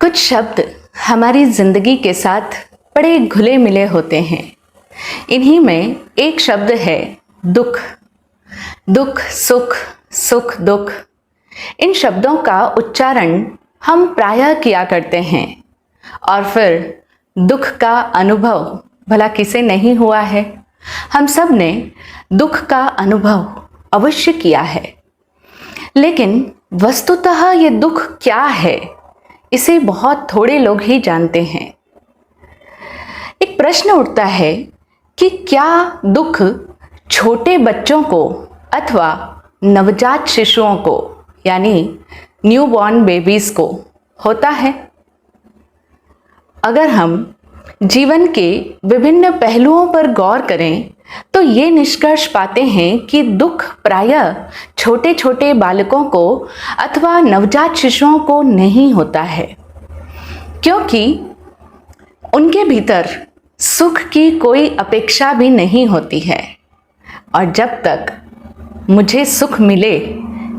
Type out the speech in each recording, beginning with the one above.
कुछ शब्द हमारी जिंदगी के साथ बड़े घुले मिले होते हैं। इन्हीं में एक शब्द है दुख। दुख, सुख, सुख, दुख। इन शब्दों का उच्चारण हम प्रायः किया करते हैं और फिर दुख का अनुभव भला किसे नहीं हुआ है। हम सब ने दुख का अनुभव अवश्य किया है, लेकिन वस्तुतः ये दुख क्या है, इसे बहुत थोड़े लोग ही जानते हैं। एक प्रश्न उठता है कि क्या दुख छोटे बच्चों को अथवा नवजात शिशुओं को यानी न्यूबॉर्न बेबीज को होता है? अगर हम जीवन के विभिन्न पहलुओं पर गौर करें तो ये निष्कर्ष पाते हैं कि दुख प्रायः छोटे छोटे बालकों को अथवा नवजात शिशुओं को नहीं होता है, क्योंकि उनके भीतर सुख की कोई अपेक्षा भी नहीं होती है। और जब तक मुझे सुख मिले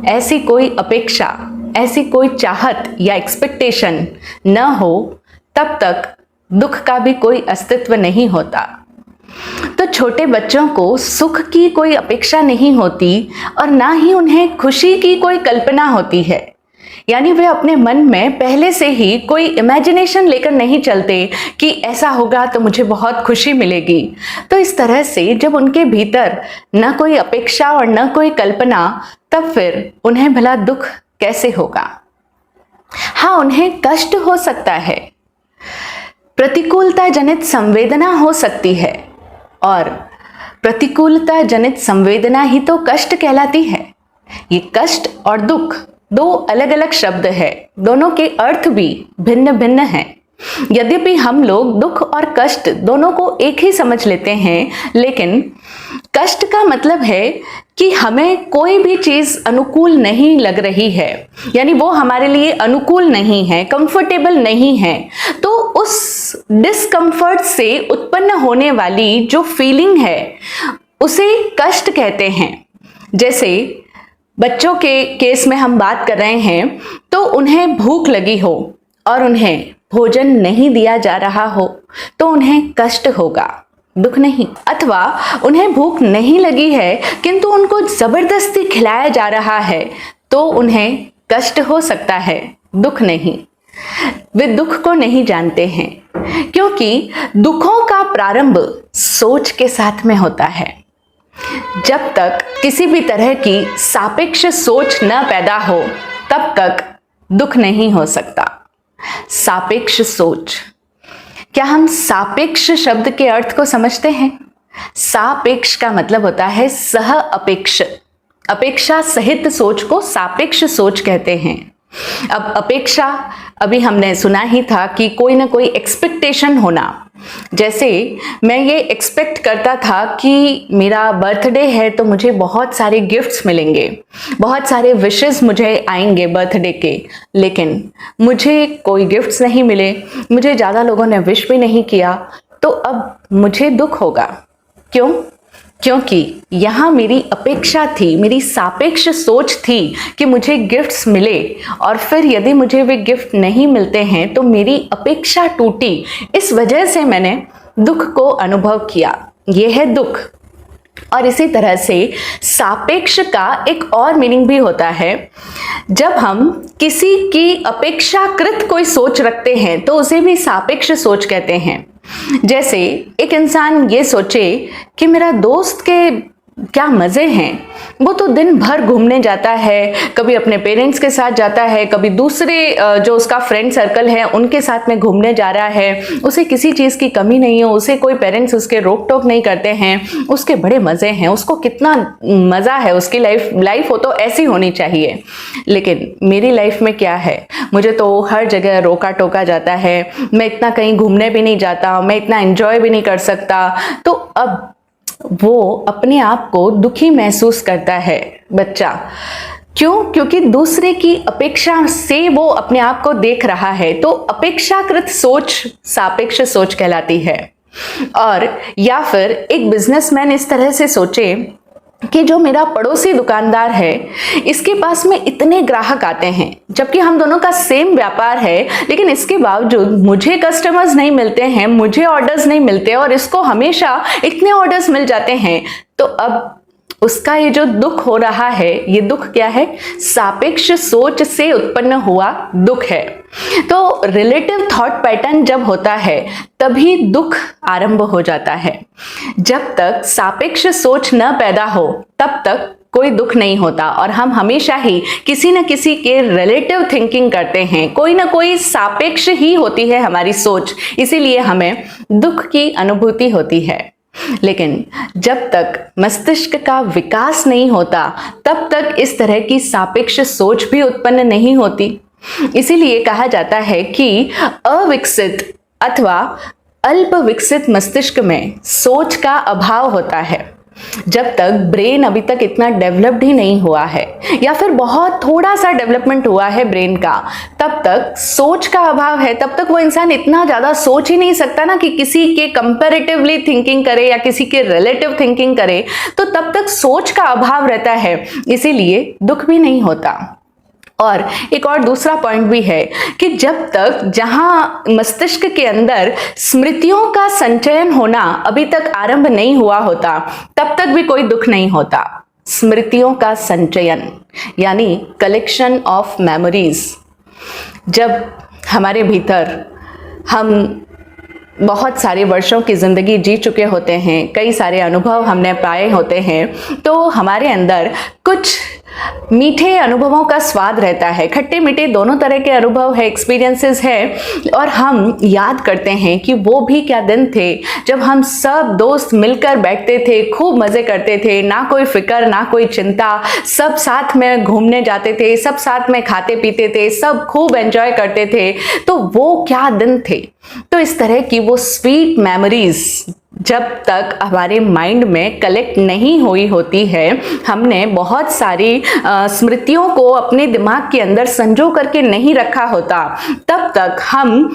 ऐसी कोई अपेक्षा, ऐसी कोई चाहत या एक्सपेक्टेशन न हो, तब तक दुख का भी कोई अस्तित्व नहीं होता। तो छोटे बच्चों को सुख की कोई अपेक्षा नहीं होती और ना ही उन्हें खुशी की कोई कल्पना होती है। यानी वे अपने मन में पहले से ही कोई इमेजिनेशन लेकर नहीं चलते कि ऐसा होगा तो मुझे बहुत खुशी मिलेगी। तो इस तरह से जब उनके भीतर न कोई अपेक्षा और न कोई कल्पना, तब फिर उन्हें भला दुख कैसे होगा? हाँ, उन्हें कष्ट हो सकता है, प्रतिकूलता जनित संवेदना हो सकती है, और प्रतिकूलता जनित संवेदना ही तो कष्ट कहलाती है। ये कष्ट और दुख दो अलग अलग शब्द है, दोनों के अर्थ भी भिन्न भिन्न हैं। यद्यपि हम लोग दुख और कष्ट दोनों को एक ही समझ लेते हैं, लेकिन कष्ट का मतलब है कि हमें कोई भी चीज अनुकूल नहीं लग रही है, यानी वो हमारे लिए अनुकूल नहीं है, कंफर्टेबल नहीं है। तो उस डिस्कंफर्ट से उत्पन्न होने वाली जो फीलिंग है उसे कष्ट कहते हैं। जैसे बच्चों के केस में हम बात कर रहे हैं, तो उन्हें भूख लगी हो और उन्हें भोजन नहीं दिया जा रहा हो तो उन्हें कष्ट होगा, दुख नहीं। अथवा उन्हें भूख नहीं लगी है किंतु उनको जबरदस्ती खिलाया जा रहा है तो उन्हें कष्ट हो सकता है, दुख नहीं। वे दुख को नहीं जानते हैं, क्योंकि दुखों का प्रारंभ सोच के साथ में होता है। जब तक किसी भी तरह की सापेक्ष सोच न पैदा हो, तब तक दुख नहीं हो सकता। सापेक्ष सोच, क्या हम सापेक्ष शब्द के अर्थ को समझते हैं? सापेक्ष का मतलब होता है सह अपेक्ष, अपेक्षा सहित सोच को सापेक्ष सोच कहते हैं। अब अपेक्षा अभी हमने सुना ही था कि कोई ना कोई एक्सपेक्टेशन होना। जैसे मैं ये एक्सपेक्ट करता था कि मेरा बर्थडे है तो मुझे बहुत सारे गिफ्ट्स मिलेंगे, बहुत सारे विशेस मुझे आएंगे बर्थडे के, लेकिन मुझे कोई गिफ्ट्स नहीं मिले, मुझे ज़्यादा लोगों ने विश भी नहीं किया, तो अब मुझे दुख होगा। क्यों? क्योंकि यहाँ मेरी अपेक्षा थी, मेरी सापेक्ष सोच थी कि मुझे गिफ्ट्स मिले, और फिर यदि मुझे वे गिफ्ट नहीं मिलते हैं तो मेरी अपेक्षा टूटी। इस वजह से मैंने दुख को अनुभव किया। यह है दुख। और इसी तरह से सापेक्ष का एक और मीनिंग भी होता है। जब हम किसी की अपेक्षाकृत कोई सोच रखते हैं तो उसे भी सापेक्ष सोच कहते हैं। जैसे एक इंसान ये सोचे कि मेरा दोस्त के क्या मज़े हैं, वो तो दिन भर घूमने जाता है, कभी अपने पेरेंट्स के साथ जाता है, कभी दूसरे जो उसका फ्रेंड सर्कल है उनके साथ में घूमने जा रहा है, उसे किसी चीज़ की कमी नहीं हो, उसे कोई पेरेंट्स उसके रोक टोक नहीं करते हैं, उसके बड़े मज़े हैं, उसको कितना मज़ा है, उसकी लाइफ हो तो ऐसी होनी चाहिए। लेकिन मेरी लाइफ में क्या है? मुझे तो हर जगह रोका टोका जाता है, मैं इतना कहीं घूमने भी नहीं जाता, मैं इतना एंजॉय भी नहीं कर सकता। तो अब वो अपने आप को दुखी महसूस करता है बच्चा। क्यों? क्योंकि दूसरे की अपेक्षा से वो अपने आप को देख रहा है। तो अपेक्षाकृत सोच सापेक्ष सोच कहलाती है। और या फिर एक बिजनेसमैन इस तरह से सोचे कि जो मेरा पड़ोसी दुकानदार है इसके पास में इतने ग्राहक आते हैं, जबकि हम दोनों का सेम व्यापार है, लेकिन इसके बावजूद मुझे कस्टमर्स नहीं मिलते हैं, मुझे ऑर्डर्स नहीं मिलते और इसको हमेशा इतने ऑर्डर्स मिल जाते हैं। तो अब उसका ये जो दुख हो रहा है, ये दुख क्या है? सापेक्ष सोच से उत्पन्न हुआ दुख है। तो रिलेटिव थॉट पैटर्न जब होता है तभी दुख आरंभ हो जाता है। जब तक सापेक्ष सोच न पैदा हो तब तक कोई दुख नहीं होता और हम हमेशा ही किसी न किसी के रिलेटिव थिंकिंग करते हैं, कोई ना कोई सापेक्ष ही होती है हमारी सोच, इसीलिए हमें दुख की अनुभूति होती है। लेकिन जब तक मस्तिष्क का विकास नहीं होता तब तक इस तरह की सापेक्ष सोच भी उत्पन्न नहीं होती। इसीलिए कहा जाता है कि अविकसित अथवा अल्प विकसित मस्तिष्क में सोच का अभाव होता है। जब तक ब्रेन अभी तक इतना डेवलप्ड ही नहीं हुआ है या फिर बहुत थोड़ा सा डेवलपमेंट हुआ है ब्रेन का, तब तक सोच का अभाव है। तब तक वो इंसान इतना ज्यादा सोच ही नहीं सकता ना कि किसी के कंपैरेटिवली थिंकिंग करे या किसी के रिलेटिव थिंकिंग करे, तो तब तक सोच का अभाव रहता है, इसीलिए दुख भी नहीं होता। और एक और दूसरा पॉइंट भी है कि जब तक जहां मस्तिष्क के अंदर स्मृतियों का संचयन होना अभी तक आरंभ नहीं हुआ होता तब तक भी कोई दुख नहीं होता। स्मृतियों का संचयन यानी कलेक्शन ऑफ मेमोरीज। जब हमारे भीतर हम बहुत सारे वर्षों की जिंदगी जी चुके होते हैं, कई सारे अनुभव हमने पाए होते हैं, तो हमारे अंदर कुछ मीठे अनुभवों का स्वाद रहता है। खट्टे मीठे दोनों तरह के अनुभव है, एक्सपीरियंसेस है, और हम याद करते हैं कि वो भी क्या दिन थे जब हम सब दोस्त मिलकर बैठते थे, खूब मजे करते थे, ना कोई फिक्र ना कोई चिंता, सब साथ में घूमने जाते थे, सब साथ में खाते पीते थे, सब खूब एंजॉय करते थे। तो वो क्या दिन थे। तो इस तरह की वो स्वीट मेमोरीज जब तक हमारे माइंड में कलेक्ट नहीं हुई होती है, हमने बहुत सारी स्मृतियों को अपने दिमाग के अंदर संजो करके नहीं रखा होता, तब तक हम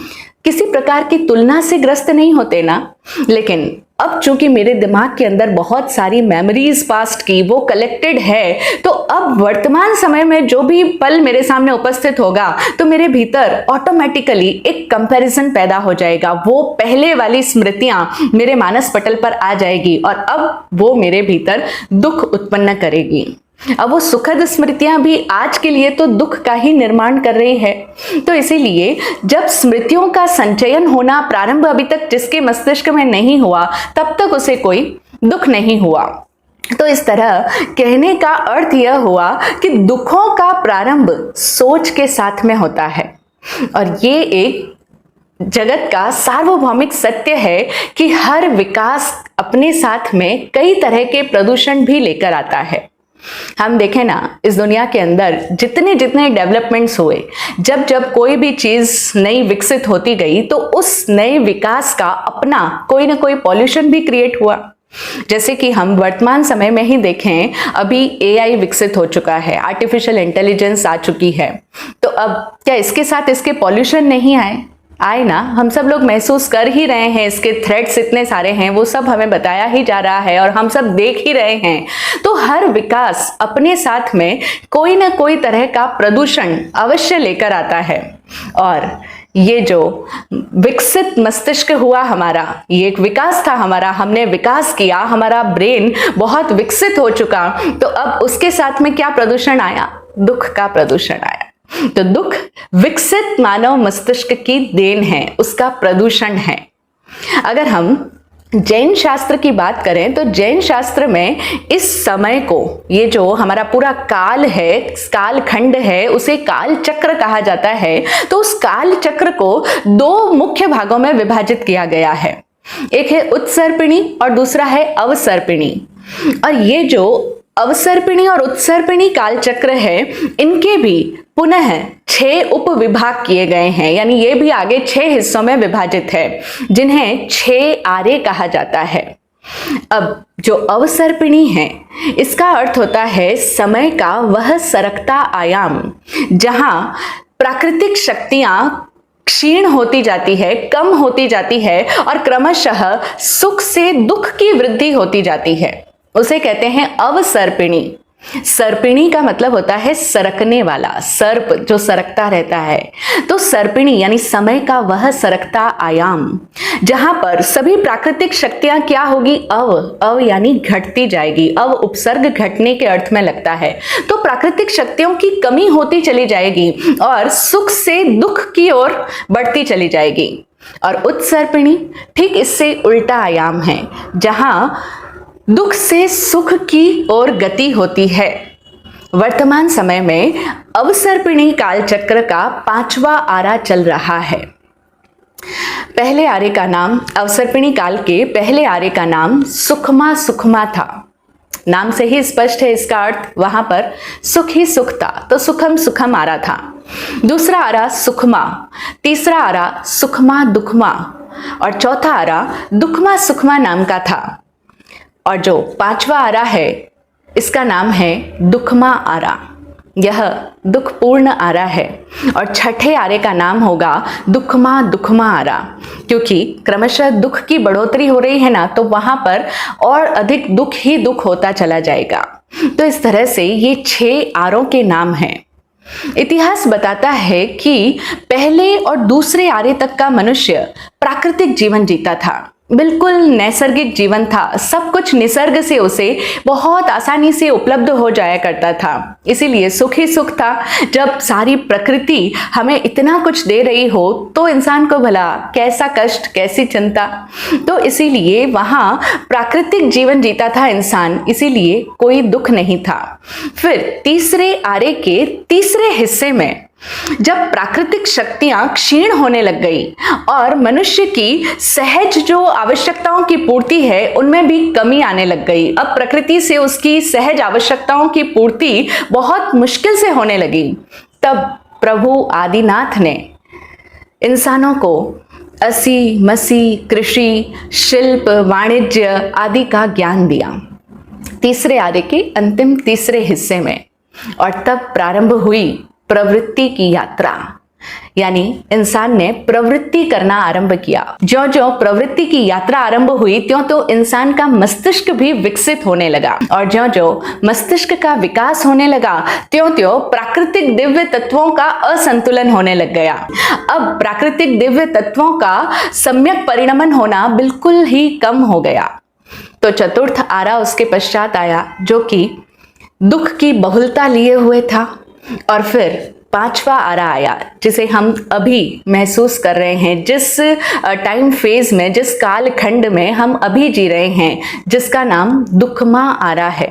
किसी प्रकार की तुलना से ग्रस्त नहीं होते ना। लेकिन अब चूंकि मेरे दिमाग के अंदर बहुत सारी मेमोरीज पास्ट की वो कलेक्टेड है, तो अब वर्तमान समय में जो भी पल मेरे सामने उपस्थित होगा तो मेरे भीतर ऑटोमेटिकली एक कंपैरिजन पैदा हो जाएगा। वो पहले वाली स्मृतियां मेरे मानस पटल पर आ जाएगी और अब वो मेरे भीतर दुख उत्पन्न करेगी। अब वो सुखद स्मृतियां भी आज के लिए तो दुख का ही निर्माण कर रही है। तो इसीलिए जब स्मृतियों का संचयन होना प्रारंभ अभी तक जिसके मस्तिष्क में नहीं हुआ, तब तक उसे कोई दुख नहीं हुआ। तो इस तरह कहने का अर्थ यह हुआ कि दुखों का प्रारंभ सोच के साथ में होता है, और ये एक जगत का सार्वभौमिक सत्य है कि हर विकास अपने साथ में कई तरह के प्रदूषण भी लेकर आता है। हम देखें ना, इस दुनिया के अंदर जितने जितने डेवलपमेंट्स हुए, जब जब कोई भी चीज नई विकसित होती गई, तो उस नए विकास का अपना कोई ना कोई पॉल्यूशन भी क्रिएट हुआ। जैसे कि हम वर्तमान समय में ही देखें, अभी एआई विकसित हो चुका है, आर्टिफिशियल इंटेलिजेंस आ चुकी है, तो अब क्या इसके साथ इसके पॉल्यूशन नहीं आए ना। हम सब लोग महसूस कर ही रहे हैं, इसके थ्रेट्स इतने सारे हैं, वो सब हमें बताया ही जा रहा है और हम सब देख ही रहे हैं। तो हर विकास अपने साथ में कोई ना कोई तरह का प्रदूषण अवश्य लेकर आता है। और ये जो विकसित मस्तिष्क हुआ हमारा, ये एक विकास था हमारा, हमने विकास किया, हमारा ब्रेन बहुत विकसित हो चुका, तो अब उसके साथ में क्या प्रदूषण आया? दुख का प्रदूषण आया। तो दुख विकसित मानव मस्तिष्क की देन है, उसका प्रदूषण है। अगर हम जैन शास्त्र की बात करें तो जैन शास्त्र में इस समय को, ये जो हमारा पूरा काल है, काल खंड है, उसे काल चक्र कहा जाता है। तो उस काल चक्र को दो मुख्य भागों में विभाजित किया गया है। एक है उत्सर्पिणी और दूसरा है अवसर्पिणी। और ये जो अवसर्पिणी और उत्सर्पिणी काल चक्र है, इनके भी पुनः 6 उपविभाग किए गए हैं, यानी ये भी आगे 6 हिस्सों में विभाजित है, जिन्हें 6 आरे कहा जाता है। अब जो अवसर्पिणी है, इसका अर्थ होता है समय का वह सरकता आयाम, जहां प्राकृतिक शक्तियां क्षीण होती जाती है, कम होती जाती है और क्रमशः सुख से दुख की वृद्धि होती जाती है। उसे कहते हैं अवसर्पिणी। सर्पिणी का मतलब होता है सरकने वाला, सर्प जो सरकता रहता है। तो सर्पिणी यानी समय का वह सरकता आयाम, जहां पर सभी प्राकृतिक शक्तियां क्या होगी, अव यानी घटती जाएगी। अव उपसर्ग घटने के अर्थ में लगता है। तो प्राकृतिक शक्तियों की कमी होती चली जाएगी और सुख से दुख की ओर बढ़ती चली जाएगी। और उत्सर्पिणी ठीक इससे उल्टा आयाम है, जहां दुख से सुख की ओर गति होती है। वर्तमान समय में अवसर्पिणी कालचक्र का 5वां आरा चल रहा है। पहले आरे का नाम, अवसर्पिणी काल के पहले आरे का नाम सुखमा सुखमा था। नाम से ही स्पष्ट है इसका अर्थ, वहां पर सुख ही सुख था, तो सुखम सुखम आरा था। दूसरा आरा सुखमा, तीसरा आरा सुखमा दुखमा और चौथा आरा दुखमा सुखमा नाम का था। और जो 5वां आरा है इसका नाम है दुखमा आरा, यह दुखपूर्ण आरा है। और छठे आरे का नाम होगा दुखमा दुखमा आरा, क्योंकि क्रमशः दुख की बढ़ोतरी हो रही है ना, तो वहां पर और अधिक दुख ही दुख होता चला जाएगा। तो इस तरह से ये 6 आरों के नाम हैं। इतिहास बताता है कि पहले और दूसरे आरे तक का मनुष्य प्राकृतिक जीवन जीता था, बिल्कुल नैसर्गिक जीवन था। सब कुछ निसर्ग से उसे बहुत आसानी से उपलब्ध हो जाया करता था, इसीलिए सुख ही सुख था। जब सारी प्रकृति हमें इतना कुछ दे रही हो तो इंसान को भला कैसा कष्ट, कैसी चिंता। तो इसीलिए वहां प्राकृतिक जीवन जीता था इंसान, इसीलिए कोई दुख नहीं था। फिर तीसरे आरे के तीसरे हिस्से में जब प्राकृतिक शक्तियां क्षीण होने लग गई और मनुष्य की सहज जो आवश्यकताओं की पूर्ति है उनमें भी कमी आने लग गई। अब प्रकृति से उसकी सहज आवश्यकताओं की पूर्ति बहुत मुश्किल से होने लगी। तब प्रभु आदिनाथ ने इंसानों को असी मसी, कृषि, शिल्प, वाणिज्य आदि का ज्ञान दिया तीसरे आरे के अंतिम तीसरे हिस्से में। और तब प्रारंभ हुई प्रवृत्ति की यात्रा, यानी इंसान ने प्रवृत्ति करना आरंभ किया। ज्यों ज्यों प्रवृत्ति की यात्रा आरंभ हुई त्यों तो इंसान का मस्तिष्क भी विकसित होने लगा, और ज्यों ज्यों मस्तिष्क का विकास होने लगा त्यों त्यों प्राकृतिक दिव्य तत्वों का असंतुलन होने लग गया। अब प्राकृतिक दिव्य तत्वों का सम्यक परिणमन होना बिल्कुल ही कम हो गया। तो चतुर्थ आरा उसके पश्चात आया, जो कि दुख की बहुलता लिए हुए था। और फिर 5वां आरा आया, जिसे हम अभी महसूस कर रहे हैं, जिस टाइम फेज में, जिस काल खंड में हम अभी जी रहे हैं, जिसका नाम दुखमा आरा है।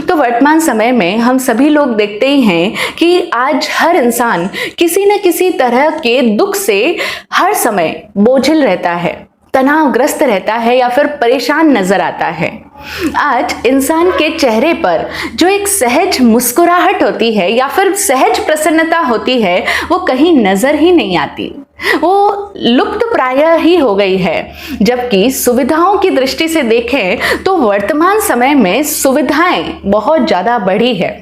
तो वर्तमान समय में हम सभी लोग देखते ही हैं कि आज हर इंसान किसी न किसी तरह के दुख से हर समय बोझिल रहता है, तनावग्रस्त रहता है या फिर परेशान नजर आता है। आज इंसान के चेहरे पर जो एक सहज मुस्कुराहट होती है या फिर सहज प्रसन्नता होती है वो कहीं नजर ही नहीं आती, वो लुप्त प्राय ही हो गई है। जबकि सुविधाओं की दृष्टि से देखें तो वर्तमान समय में सुविधाएं बहुत ज्यादा बढ़ी है,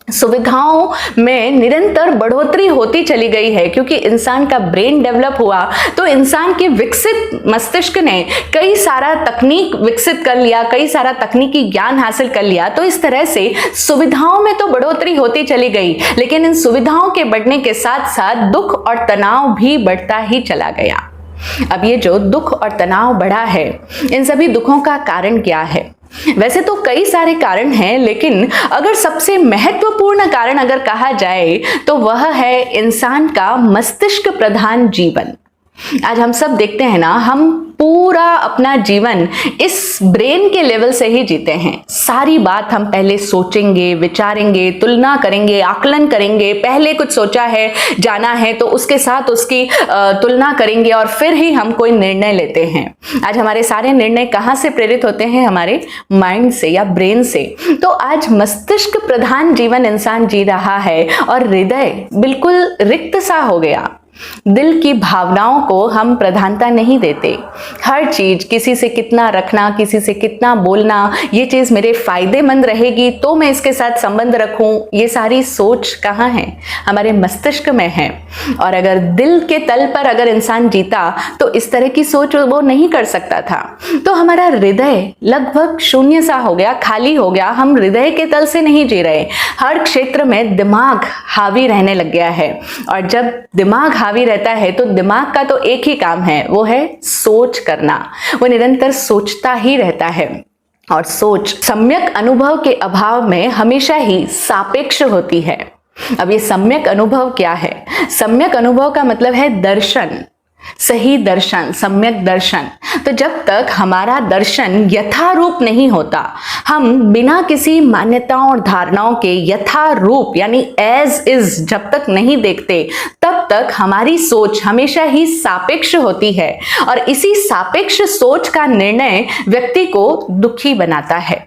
सुविधाओं में निरंतर बढ़ोतरी होती चली गई है, क्योंकि इंसान का ब्रेन डेवलप हुआ तो इंसान के विकसित मस्तिष्क ने कई सारा तकनीक विकसित कर लिया, कई सारा तकनीकी ज्ञान हासिल कर लिया। तो इस तरह से सुविधाओं में तो बढ़ोतरी होती चली गई, लेकिन इन सुविधाओं के बढ़ने के साथ साथ दुख और तनाव भी बढ़ता ही चला गया। अब ये जो दुख और तनाव बढ़ा है, इन सभी दुखों का कारण क्या है? वैसे तो कई सारे कारण हैं, लेकिन अगर सबसे महत्वपूर्ण कारण अगर कहा जाए तो वह है इंसान का मस्तिष्क प्रधान जीवन। आज हम सब देखते हैं ना, हम पूरा अपना जीवन इस ब्रेन के लेवल से ही जीते हैं। सारी बात हम पहले सोचेंगे, विचारेंगे, तुलना करेंगे, आकलन करेंगे, पहले कुछ सोचा है, जाना है तो उसके साथ उसकी तुलना करेंगे और फिर ही हम कोई निर्णय लेते हैं। आज हमारे सारे निर्णय कहाँ से प्रेरित होते हैं? हमारे माइंड से या ब्रेन से। तो आज मस्तिष्क प्रधान जीवन इंसान जी रहा है और हृदय बिल्कुल रिक्त सा हो गया। दिल की भावनाओं को हम प्रधानता नहीं देते। हर चीज, किसी से कितना रखना, किसी से कितना बोलना, ये चीज मेरे फायदेमंद रहेगी तो मैं इसके साथ संबंध रखूं, ये सारी सोच कहाँ है? हमारे मस्तिष्क में है। और अगर दिल के तल पर अगर इंसान जीता तो इस तरह की सोच वो नहीं कर सकता था। तो हमारा हृदय लगभग शून्य सा हो गया, खाली हो गया। हम हृदय के तल से नहीं जी रहे, हर क्षेत्र में दिमाग हावी रहने लग गया है। और जब दिमाग हावी रहता है तो दिमाग का तो एक ही काम है, वो है सोच करना। वो निरंतर सोचता ही रहता है। और सोच सम्यक अनुभव के अभाव में हमेशा ही सापेक्ष होती है। अब ये सम्यक अनुभव क्या है? सम्यक अनुभव का मतलब है दर्शन, सही दर्शन, सम्यक दर्शन। तो जब तक हमारा दर्शन यथारूप नहीं होता, हम बिना किसी मान्यताओं और धारणाओं के यथारूप यानी एज इज जब तक नहीं देखते, तब तक हमारी सोच हमेशा ही सापेक्ष होती है। और इसी सापेक्ष सोच का निर्णय व्यक्ति को दुखी बनाता है।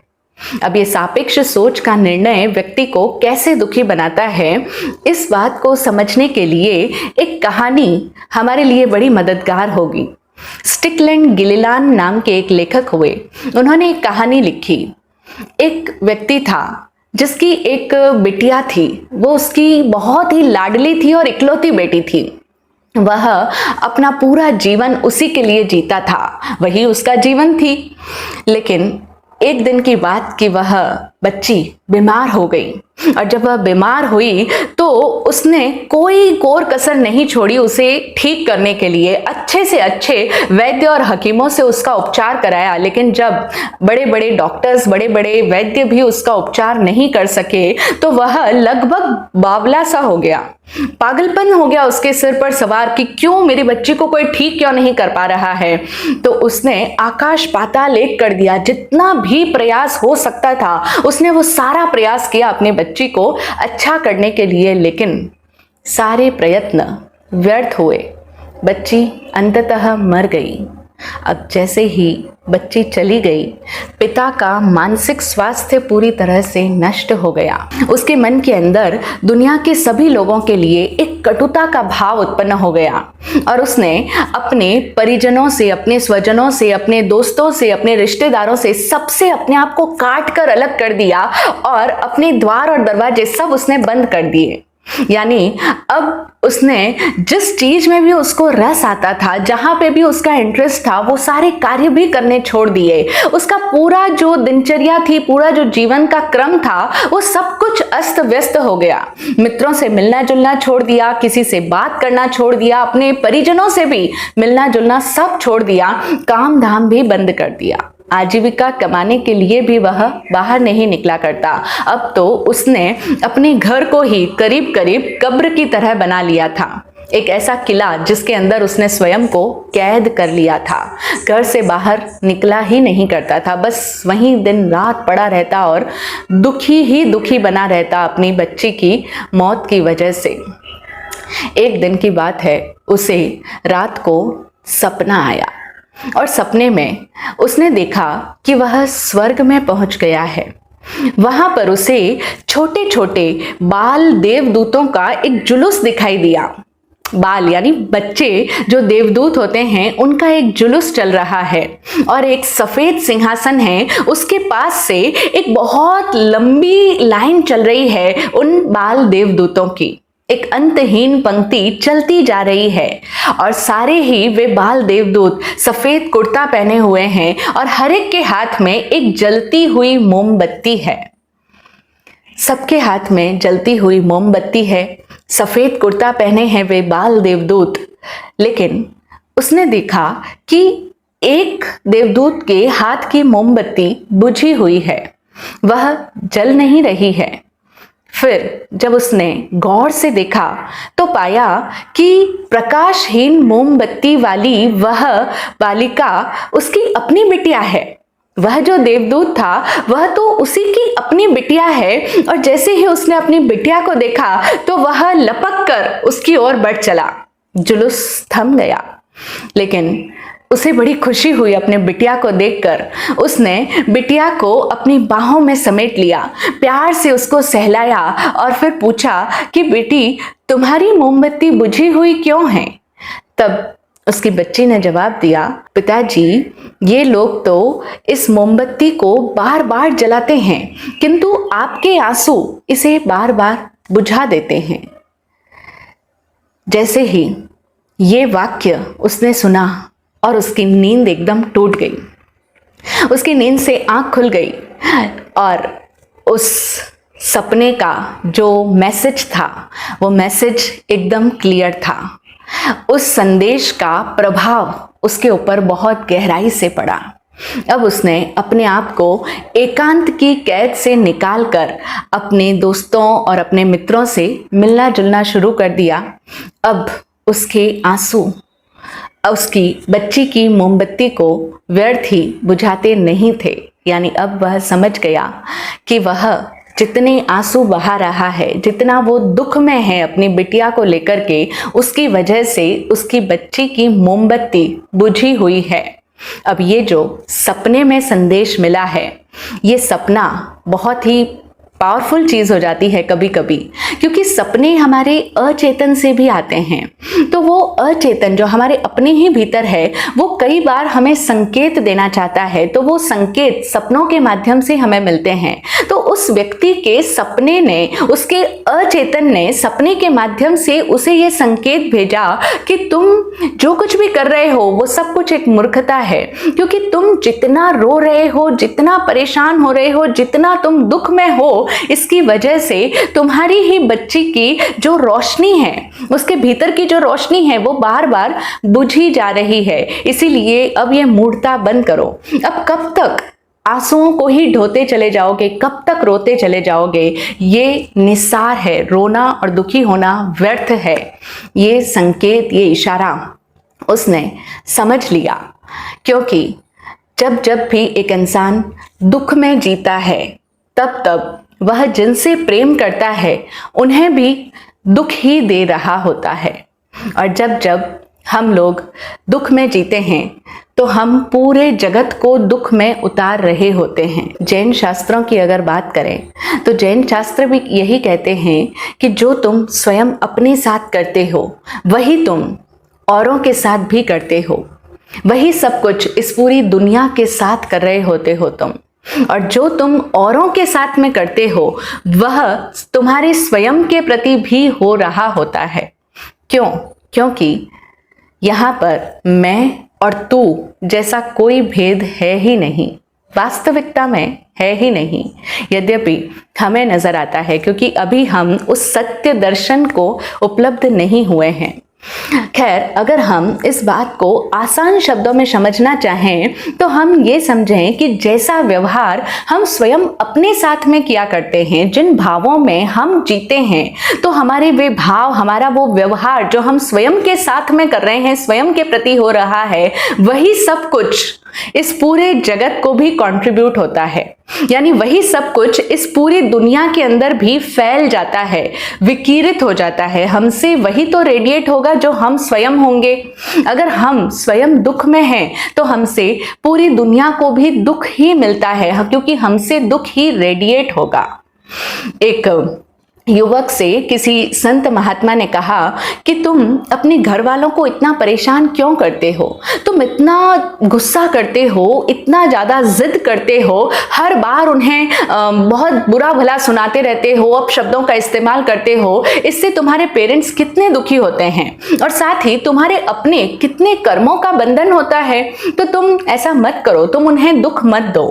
अब ये सापेक्ष सोच का निर्णय व्यक्ति को कैसे दुखी बनाता है, इस बात को समझने के लिए एक कहानी हमारे लिए बड़ी मददगार होगी। स्टिकलैंड गिलिलान नाम के एक लेखक हुए। उन्होंने एक कहानी लिखी। एक व्यक्ति था जिसकी एक बिटिया थी। वो उसकी बहुत ही लाडली थी और इकलौती बेटी थी। वह अपना पूरा जीवन उसी के लिए जीता था, वही उसका जीवन थी। लेकिन एक दिन की बात कि वह बच्ची बीमार हो गई। और जब वह बीमार हुई तो उसने कोई कोर कसर नहीं छोड़ी उसे ठीक करने के लिए। अच्छे से अच्छे वैद्य और हकीमों से उसका उपचार कराया। लेकिन जब बड़े बड़े डॉक्टर्स, बड़े बड़े वैद्य भी उसका उपचार नहीं कर सके तो वह लगभग बावला सा हो गया। पागलपन हो गया उसके सिर पर सवार कि क्यों मेरी बच्ची को कोई ठीक क्यों नहीं कर पा रहा है। तो उसने आकाश पाताल एक कर दिया। जितना भी प्रयास हो सकता था उसने वो सारा प्रयास किया अपनी बच्ची को अच्छा करने के लिए, लेकिन सारे प्रयत्न व्यर्थ हुए। बच्ची अंततः मर गई। अब जैसे ही बच्ची चली गई, पिता का मानसिक स्वास्थ्य पूरी तरह से नष्ट हो गया। उसके मन के अंदर दुनिया के सभी लोगों के लिए एक कटुता का भाव उत्पन्न हो गया। और उसने अपने परिजनों से, अपने स्वजनों से, अपने दोस्तों से, अपने रिश्तेदारों से सबसे अपने आप को काट कर अलग कर दिया और अपने द्वार और दरवाजे सब उसने बंद कर दिए। यानी अब उसने जिस चीज में भी उसको रस आता था, जहां पे भी उसका इंटरेस्ट था, वो सारे कार्य भी करने छोड़ दिए। उसका पूरा जो दिनचर्या थी, पूरा जो जीवन का क्रम था, वो सब कुछ अस्त व्यस्त हो गया। मित्रों से मिलना जुलना छोड़ दिया, किसी से बात करना छोड़ दिया, अपने परिजनों से भी मिलना जुलना सब छोड़ दिया, काम धाम भी बंद कर दिया। आजीविका कमाने के लिए भी वह बाहर नहीं निकला करता। अब तो उसने अपने घर को ही करीब करीब कब्र की तरह बना लिया था। एक ऐसा किला जिसके अंदर उसने स्वयं को कैद कर लिया था। घर से बाहर निकला ही नहीं करता था, बस वहीं दिन रात पड़ा रहता और दुखी ही दुखी बना रहता अपनी बच्ची की मौत की वजह से। एक दिन की बात है, उसे रात को सपना आया और सपने में उसने देखा कि वह स्वर्ग में पहुंच गया है। वहां पर उसे छोटे छोटे बाल देवदूतों का एक जुलूस दिखाई दिया। बाल यानी बच्चे जो देवदूत होते हैं, उनका एक जुलूस चल रहा है और एक सफेद सिंहासन है, उसके पास से एक बहुत लंबी लाइन चल रही है उन बाल देवदूतों की। एक अंतहीन पंक्ति चलती जा रही है और सारे ही वे बाल देवदूत सफेद कुर्ता पहने हुए हैं और हर एक के हाथ में एक जलती हुई मोमबत्ती है। सबके हाथ में जलती हुई मोमबत्ती है, सफेद कुर्ता पहने हैं वे बाल देवदूत। लेकिन उसने देखा कि एक देवदूत के हाथ की मोमबत्ती बुझी हुई है, वह जल नहीं रही है। फिर जब उसने गौर से देखा तो पाया कि प्रकाशहीन मोमबत्ती वाली वह बालिका उसकी अपनी बिटिया है। वह जो देवदूत था वह तो उसी की अपनी बिटिया है। और जैसे ही उसने अपनी बिटिया को देखा तो वह लपक कर उसकी ओर बढ़ चला। जुलूस थम गया, लेकिन उसे बड़ी खुशी हुई अपने बिटिया को देखकर। उसने बिटिया को अपनी बाहों में समेट लिया, प्यार से उसको सहलाया और फिर पूछा कि बेटी तुम्हारी मोमबत्ती बुझी हुई क्यों है? तब उसकी बच्ची ने जवाब दिया, पिताजी, ये लोग तो इस मोमबत्ती को बार बार जलाते हैं, किंतु आपके आंसू इसे बार बार बुझा देते हैं। जैसे ही ये वाक्य उसने सुना और उसकी नींद एकदम टूट गई। उसकी नींद से आंख खुल गई और उस सपने का जो मैसेज था वो मैसेज एकदम क्लियर था। उस संदेश का प्रभाव उसके ऊपर बहुत गहराई से पड़ा। अब उसने अपने आप को एकांत की कैद से निकालकर अपने दोस्तों और अपने मित्रों से मिलना जुलना शुरू कर दिया। अब उसके आंसू उसकी बच्ची की मोमबत्ती को व्यर्थ ही बुझाते नहीं थे। यानी अब वह समझ गया कि वह जितने आंसू बहा रहा है, जितना वो दुख में है अपनी बिटिया को लेकर के, उसकी वजह से उसकी बच्ची की मोमबत्ती बुझी हुई है। अब ये जो सपने में संदेश मिला है, ये सपना बहुत ही पावरफुल चीज़ हो जाती है कभी कभी, क्योंकि सपने हमारे अचेतन से भी आते हैं। तो वो अचेतन जो हमारे अपने ही भीतर है, वो कई बार हमें संकेत देना चाहता है, तो वो संकेत सपनों के माध्यम से हमें मिलते हैं। तो उस व्यक्ति के सपने ने, उसके अचेतन ने सपने के माध्यम से उसे ये संकेत भेजा कि तुम जो कुछ भी कर रहे हो वो सब कुछ एक मूर्खता है, क्योंकि तुम जितना रो रहे हो, जितना परेशान हो रहे हो, जितना तुम दुख में हो, इसकी वजह से तुम्हारी ही बच्ची की जो रोशनी है, उसके भीतर की जो रोशनी है, वो बार बार बुझी जा रही है। इसीलिए अब ये मूढ़ता बंद करो। अब कब तक आंसुओं को ही ढोते चले जाओगे, कब तक रोते चले जाओगे? ये निस्सार है। रोना और दुखी होना व्यर्थ है। ये संकेत, ये इशारा उसने समझ लिया, क्योंकि जब जब भी एक इंसान दुख में जीता है, तब तब वह जिनसे प्रेम करता है उन्हें भी दुख ही दे रहा होता है। और जब जब हम लोग दुख में जीते हैं तो हम पूरे जगत को दुख में उतार रहे होते हैं। जैन शास्त्रों की अगर बात करें तो जैन शास्त्र भी यही कहते हैं कि जो तुम स्वयं अपने साथ करते हो वही तुम औरों के साथ भी करते हो। वही सब कुछ इस पूरी दुनिया के साथ कर रहे होते हो तुम। और जो तुम औरों के साथ में करते हो वह तुम्हारे स्वयं के प्रति भी हो रहा होता है। क्यों? क्योंकि यहाँ पर मैं और तू जैसा कोई भेद है ही नहीं, वास्तविकता में है ही नहीं, यद्यपि हमें नजर आता है, क्योंकि अभी हम उस सत्य दर्शन को उपलब्ध नहीं हुए हैं। खैर, अगर हम इस बात को आसान शब्दों में समझना चाहें तो हम ये समझें कि जैसा व्यवहार हम स्वयं अपने साथ में किया करते हैं, जिन भावों में हम जीते हैं, तो हमारे वे भाव, हमारा वो व्यवहार जो हम स्वयं के साथ में कर रहे हैं, स्वयं के प्रति हो रहा है, वही सब कुछ इस पूरे जगत को भी कंट्रीब्यूट होता है। यानी वही सब कुछ इस पूरी दुनिया के अंदर भी फैल जाता है, विकिरित हो जाता है। हमसे वही तो रेडिएट होगा जो हम स्वयं होंगे। अगर हम स्वयं दुख में हैं तो हमसे पूरी दुनिया को भी दुख ही मिलता है, क्योंकि हमसे दुख ही रेडिएट होगा। एक युवक से किसी संत महात्मा ने कहा कि तुम अपने घर वालों को इतना परेशान क्यों करते हो? तुम इतना गुस्सा करते हो, इतना ज़्यादा जिद करते हो, हर बार उन्हें बहुत बुरा भला सुनाते रहते हो, अपशब्दों का इस्तेमाल करते हो। इससे तुम्हारे पेरेंट्स कितने दुखी होते हैं और साथ ही तुम्हारे अपने कितने कर्मों का बंधन होता है। तो तुम ऐसा मत करो, तुम उन्हें दुख मत दो।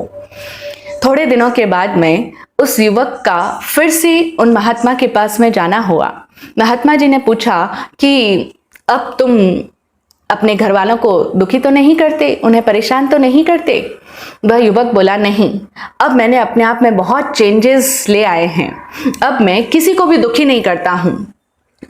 थोड़े दिनों के बाद में उस युवक का फिर से उन महात्मा के पास में जाना हुआ। महात्मा जी ने पूछा कि अब तुम अपने घर वालों को दुखी तो नहीं करते, उन्हें परेशान तो नहीं करते? वह युवक बोला, नहीं, अब मैंने अपने आप में बहुत चेंजेस ले आए हैं। अब मैं किसी को भी दुखी नहीं करता हूँ।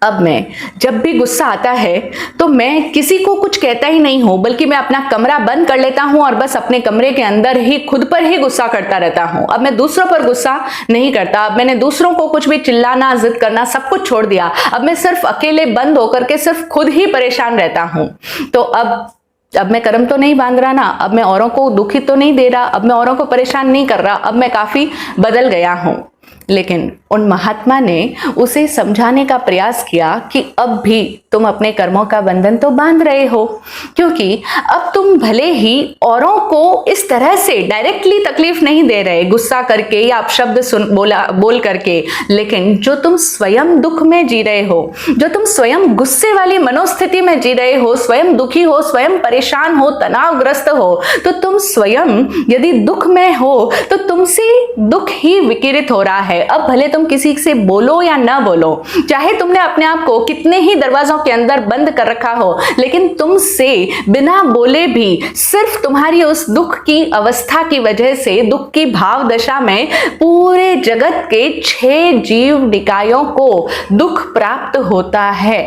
अब मैं जब भी गुस्सा आता है तो मैं किसी को कुछ कहता ही नहीं हूं, बल्कि मैं अपना कमरा बंद कर लेता हूं और बस अपने कमरे के अंदर ही खुद पर ही गुस्सा करता रहता हूं। अब मैं दूसरों पर गुस्सा नहीं करता। अब मैंने दूसरों को कुछ भी चिल्लाना, जिद करना, सब कुछ छोड़ दिया। अब मैं सिर्फ अकेले बंद होकर के सिर्फ खुद ही परेशान रहता हूं। तो अब मैं कर्म तो नहीं बांध रहा ना, अब मैं औरों को दुखी तो नहीं दे रहा, अब मैं औरों को परेशान नहीं कर रहा, अब मैं काफी बदल गया हूं। लेकिन उन महात्मा ने उसे समझाने का प्रयास किया कि अब भी तुम अपने कर्मों का बंधन तो बांध रहे हो, क्योंकि अब तुम भले ही औरों को इस तरह से डायरेक्टली तकलीफ नहीं दे रहे गुस्सा करके या अपशब्द बोल करके, लेकिन जो तुम स्वयं दुख में जी रहे हो, जो तुम स्वयं गुस्से वाली मनोस्थिति में जी रहे हो, स्वयं दुखी हो, स्वयं परेशान हो, तनावग्रस्त हो, तो तुम स्वयं यदि दुख में हो तो तुमसे दुख ही विकिरित हो रहा है। अब भले तुम किसी से बोलो या ना बोलो, चाहे तुमने अपने आप को कितने ही दरवाजों के अंदर बंद कर रखा हो, लेकिन तुमसे बिना बोले भी सिर्फ तुम्हारी उस दुख की अवस्था की वजह से, दुख की भाव दशा में पूरे जगत के 6 जीव निकायों को दुख प्राप्त होता है।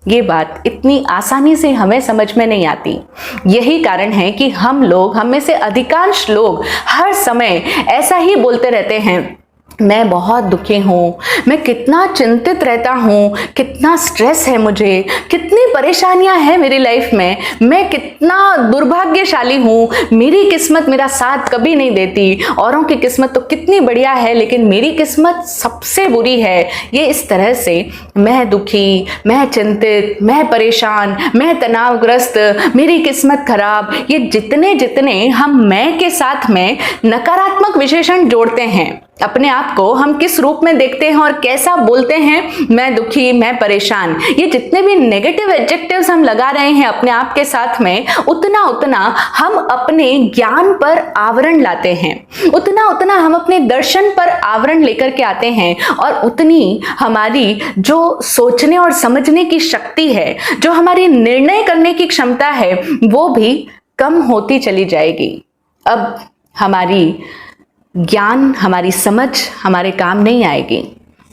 ये बात इतनी आसानी से हमें समझ में नहीं आती। यही कारण है कि हम में से अधिकांश लोग हर समय ऐसा ही बोलते रहते हैं, मैं बहुत दुखी हूँ, मैं कितना चिंतित रहता हूँ, कितना स्ट्रेस है मुझे, कितनी परेशानियां हैं मेरी लाइफ में, मैं कितना दुर्भाग्यशाली हूँ, मेरी किस्मत मेरा साथ कभी नहीं देती, औरों की किस्मत तो कितनी बढ़िया है लेकिन मेरी किस्मत सबसे बुरी है। ये इस तरह से मैं दुखी, मैं चिंतित, मैं परेशान, मैं तनावग्रस्त, मेरी किस्मत खराब, ये जितने हम मैं के साथ में नकारात्मक विशेषण जोड़ते हैं, अपने आप को हम किस रूप में देखते हैं और कैसा बोलते हैं, मैं दुखी, मैं परेशान, ये जितने भी नेगेटिव एडजेक्टिव्स हम लगा रहे हैं अपने आप के साथ में, उतना हम अपने ज्ञान पर आवरण लाते हैं, उतना हम अपने दर्शन पर आवरण लेकर के आते हैं, और उतनी हमारी जो सोचने और समझने की शक्ति है, जो हमारी निर्णय करने की क्षमता है, वो भी कम होती चली जाएगी। अब हमारी ज्ञान, हमारी समझ हमारे काम नहीं आएगी।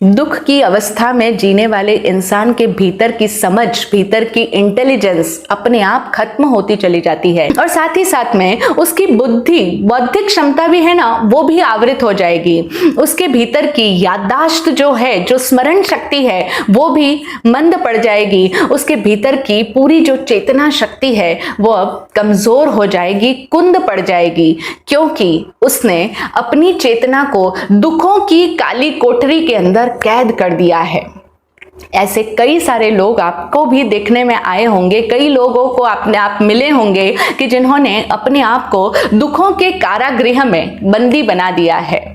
दुख की अवस्था में जीने वाले इंसान के भीतर की समझ, भीतर की इंटेलिजेंस अपने आप खत्म होती चली जाती है, और साथ ही साथ में उसकी बुद्धि, बौद्धिक क्षमता भी है ना, वो भी आवृत हो जाएगी। उसके भीतर की याददाश्त जो है, जो स्मरण शक्ति है, वो भी मंद पड़ जाएगी। उसके भीतर की पूरी जो चेतना शक्ति है वो अब कमजोर हो जाएगी, कुंद पड़ जाएगी, क्योंकि उसने अपनी चेतना को दुखों की काली कोठरी के अंदर कैद कर दिया है। ऐसे कई सारे लोग आपको भी देखने में आए होंगे, कई लोगों को आप मिले होंगे कि जिन्होंने अपने आप को दुखों के कारागृह में बंदी बना दिया है,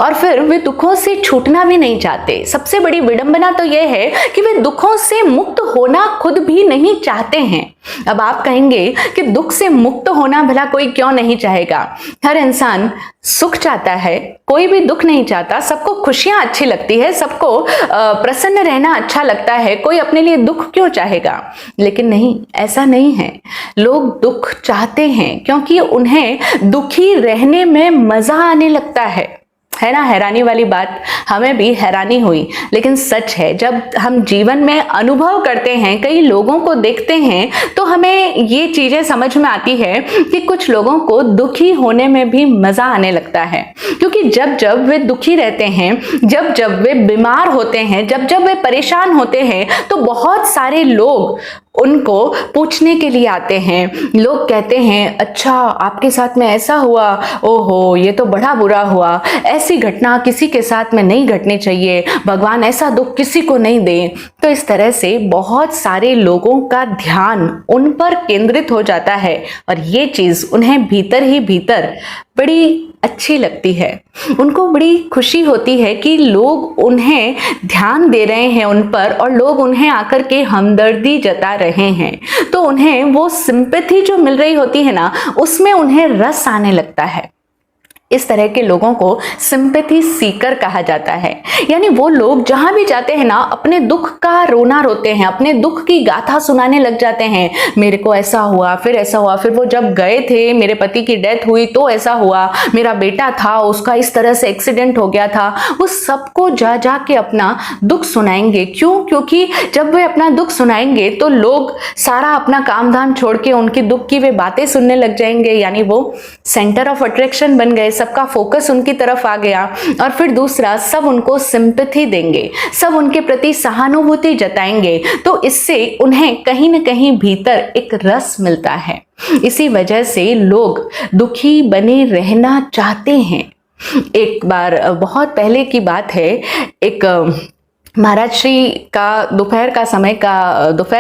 और फिर वे दुखों से छूटना भी नहीं चाहते। सबसे बड़ी विडंबना तो यह है कि वे दुखों से मुक्त होना खुद भी नहीं चाहते हैं। अब आप कहेंगे कि दुख से मुक्त होना भला कोई क्यों नहीं चाहेगा? हर इंसान सुख चाहता है, कोई भी दुख नहीं चाहता। सबको खुशियां अच्छी लगती है, सबको प्रसन्न रहना अच्छा लगता है, कोई अपने लिए दुख क्यों चाहेगा? लेकिन नहीं, ऐसा नहीं है। लोग दुख चाहते हैं क्योंकि उन्हें दुखी रहने में मजा आने लगता है ना? हैरानी वाली बात, हमें भी हैरानी हुई, लेकिन सच है, जब हम जीवन में अनुभव करते हैं, कई लोगों को देखते हैं, तो हमें ये चीजें समझ में आती है कि कुछ लोगों को दुखी होने में भी मजा आने लगता है, क्योंकि जब जब वे दुखी रहते हैं, जब जब वे बीमार होते हैं, जब जब वे परेशान होते हैं, तो बहुत सारे लोग उनको पूछने के लिए आते हैं। लोग कहते हैं, अच्छा आपके साथ में ऐसा हुआ, ओहो ये तो बड़ा बुरा हुआ, ऐसी घटना किसी के साथ में नहीं घटनी चाहिए, भगवान ऐसा दुख किसी को नहीं दे। तो इस तरह से बहुत सारे लोगों का ध्यान उन पर केंद्रित हो जाता है, और ये चीज उन्हें भीतर ही भीतर बड़ी अच्छी लगती है। उनको बड़ी खुशी होती है कि लोग उन्हें ध्यान दे रहे हैं उन पर, और लोग उन्हें आकर के हमदर्दी जता रहे हैं। तो उन्हें वो सिंपैथी जो मिल रही होती है ना, उसमें उन्हें रस आने लगता है। इस तरह के लोगों को सिंपैथी सीकर कहा जाता है। यानी वो लोग जहां भी जाते हैं ना, अपने दुख का रोना रोते हैं, अपने दुख की गाथा सुनाने लग जाते हैं। मेरे को ऐसा हुआ, फिर ऐसा हुआ, फिर वो जब गए थे, मेरे पति की डेथ हुई तो ऐसा हुआ, मेरा बेटा था उसका इस तरह से एक्सीडेंट हो गया था। वो सबको जा जा के अपना दुख सुनाएंगे। क्यों? क्योंकि जब वे अपना दुख सुनाएंगे तो लोग सारा अपना काम धाम छोड़ के उनकी दुख की वे बातें सुनने लग जाएंगे। यानी वो सेंटर ऑफ अट्रैक्शन बन गए, सबका फोकस उनकी तरफ आ गया। और फिर दूसरा, सब उनको सिंपैथी देंगे, सब उनके प्रति सहानुभूति जताएंगे। तो इससे उन्हें कहीं न कहीं भीतर एक रस मिलता है। इसी वजह से लोग दुखी बने रहना चाहते हैं। एक बार बहुत पहले की बात है, एक महाराज श्री का दोपहर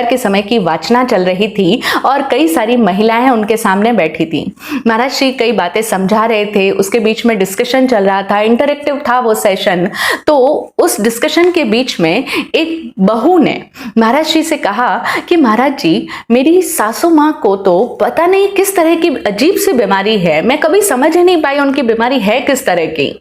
के समय की वाचना चल रही थी और कई सारी महिलाएं उनके सामने बैठी थी। महाराज श्री कई बातें समझा रहे थे, उसके बीच में डिस्कशन चल रहा था, इंटरेक्टिव था वो सेशन। तो उस डिस्कशन के बीच में एक बहू ने महाराज श्री से कहा कि महाराज जी, मेरी सासू माँ को तो पता नहीं किस तरह की अजीब सी बीमारी है, मैं कभी समझ ही नहीं पाई उनकी बीमारी है किस तरह की।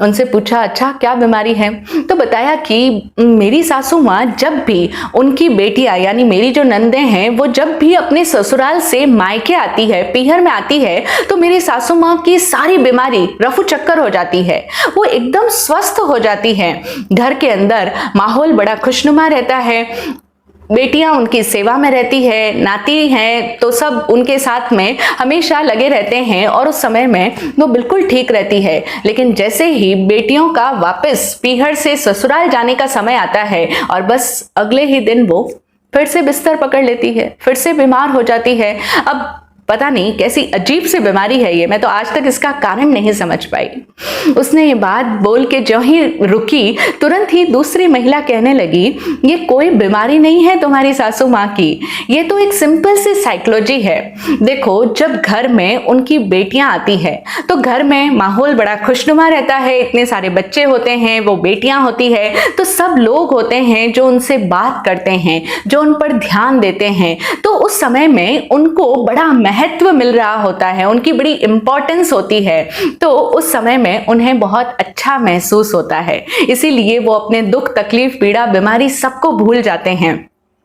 उनसे पूछा, अच्छा क्या बीमारी है? तो बताया कि मेरी सासू माँ जब भी उनकी बेटियां यानी मेरी जो नंदे हैं, वो जब भी अपने ससुराल से मायके आती है, पीहर में आती है, तो मेरी सासू माँ की सारी बीमारी रफू चक्कर हो जाती है, वो एकदम स्वस्थ हो जाती है। घर के अंदर माहौल बड़ा खुशनुमा रहता है, बेटियां उनकी सेवा में रहती है, नाती हैं तो सब उनके साथ में हमेशा लगे रहते हैं और उस समय में वो बिल्कुल ठीक रहती है। लेकिन जैसे ही बेटियों का वापस पीहर से ससुराल जाने का समय आता है और बस अगले ही दिन वो फिर से बिस्तर पकड़ लेती है, फिर से बीमार हो जाती है। अब पता नहीं कैसी अजीब सी बीमारी है ये, मैं तो आज तक इसका कारण नहीं समझ पाई। उसने ये बात बोल के जो ही रुकी, तुरंत ही दूसरी महिला कहने लगी, ये कोई बीमारी नहीं है तुम्हारी सासू माँ की, ये तो एक सिंपल सी साइकोलॉजी है। देखो, जब घर में उनकी बेटियां आती है तो घर में माहौल बड़ा खुशनुमा रहता है, इतने सारे बच्चे होते हैं, वो बेटियां होती है, तो सब लोग होते हैं जो उनसे बात करते हैं, जो उन पर ध्यान देते हैं। तो उस समय में उनको बड़ा महत्व मिल रहा होता है, उनकी बड़ी इंपॉर्टेंस होती है, तो उस समय में उन्हें बहुत अच्छा महसूस होता है। इसीलिए वो अपने दुख, तकलीफ, पीड़ा, बीमारी सबको भूल जाते हैं।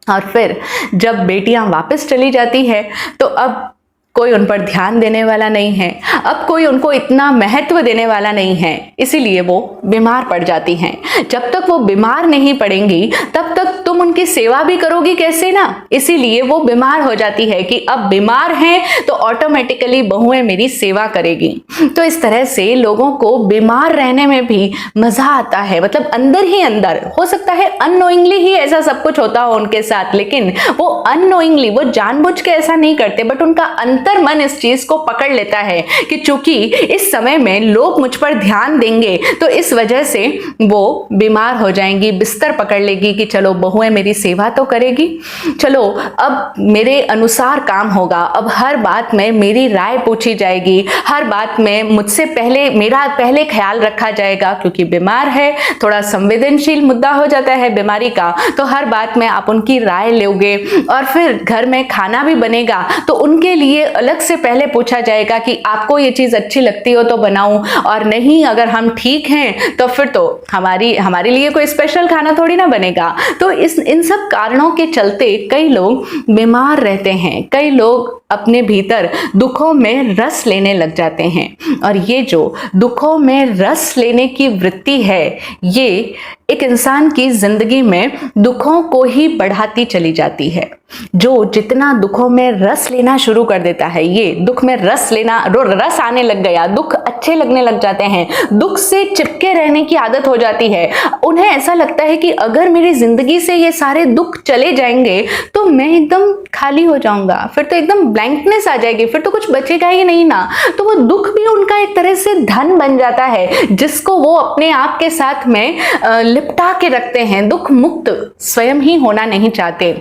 और फिर जब बेटियां वापस चली जाती है तो अब कोई उन पर ध्यान देने वाला नहीं है, अब कोई उनको इतना महत्व देने वाला नहीं है, इसीलिए वो बीमार पड़ जाती हैं। जब तक वो बीमार नहीं पड़ेंगी तब तक तुम उनकी सेवा भी करोगी कैसे ना, इसीलिए वो बीमार हो जाती है कि अब बीमार हैं तो ऑटोमेटिकली बहुएं मेरी सेवा करेगी। तो इस तरह से लोगों को बीमार रहने में भी मजा आता है, मतलब अंदर ही अंदर, हो सकता है अननोइंगली ही ऐसा सब कुछ होता हो उनके साथ, लेकिन वो अननोइंगली, वो जानबूझ के ऐसा नहीं करते, बट उनका अंतर मन इस चीज को पकड़ लेता है कि चूंकि इस समय में लोग मुझ पर ध्यान देंगे तो इस वजह से वो बीमार हो जाएंगी, बिस्तर पकड़ लेगी कि चलो बहुएं मेरी सेवा तो करेगी, चलो अब मेरे अनुसार काम होगा, अब हर बात में मेरी राय पूछी जाएगी, हर बात में मुझसे पहले मेरा पहले ख्याल रखा जाएगा, क्योंकि बीमार है, थोड़ा संवेदनशील मुद्दा हो जाता है बीमारी का, तो हर बात में आप उनकी राय लोगे। और फिर घर में खाना भी बनेगा तो उनके लिए अलग से पहले पूछा जाएगा कि आपको ये चीज अच्छी लगती हो तो बनाऊं, और नहीं अगर हम ठीक हैं तो फिर तो हमारे लिए कोई स्पेशल खाना थोड़ी ना बनेगा। तो इन सब कारणों के चलते कई लोग बीमार रहते हैं, कई लोग अपने भीतर दुखों में रस लेने लग जाते हैं। और ये जो दुखों में रस लेने की वृत्ति है, ये एक इंसान की जिंदगी में दुखों को ही बढ़ाती चली जाती है। जो जितना दुखों में रस लेना शुरू कर देता है, ये दुख में रस आने लग गया, दुख अच्छे लगने लग जाते हैं, दुख से चिपके रहने की आदत हो जाती है। उन्हें ऐसा लगता है कि अगर मेरी जिंदगी से ये सारे दुख चले जाएंगे तो मैं एकदम खाली हो जाऊंगा, फिर तो एकदम ब्लैंकनेस आ जाएगी, फिर तो कुछ बचेगा ही नहीं ना। तो वो दुख भी उनका एक तरह से धन बन जाता है, जिसको वो अपने आप के साथ में लिपटा के रखते हैं, दुख मुक्त स्वयं ही होना नहीं चाहते।